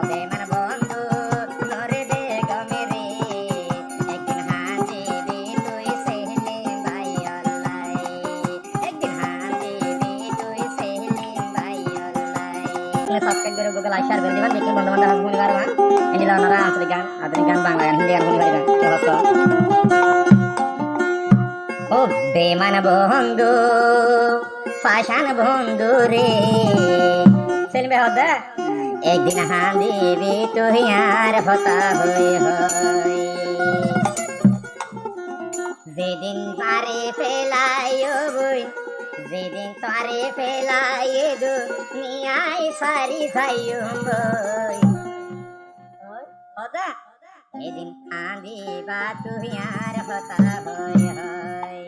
বেমান বন্ধু নরে দে গমেরে একদিন হাজিবি তুই সেলিম ভাই অল্লাই একদিন হাজিবি তুই সেলিম ভাই অল্লাই সাবস্ক্রাইব করে গুগল লাইক শেয়ার করে দিবেন দেখুন বন্ধু বান্ধব হাসবুনি পারবা এনিলা ওনারা আঞ্চলিক গান আধুনিক গান বাংলা গান হিন্দি গান শুনি পারবেন কেউ হতো ও বেমান বন্ধু পাশান বন্ধু রে সেলিম ভাই হদা একদিন হাঁদিবি তুই আর হতা হই হই যেদিন পারে ফেলাইও বই যেদিন তারে ফেলাই দুনিয়ায় সারি যাইও বই হদা এদিন হাঁদিবা তুই আর হতা হই হই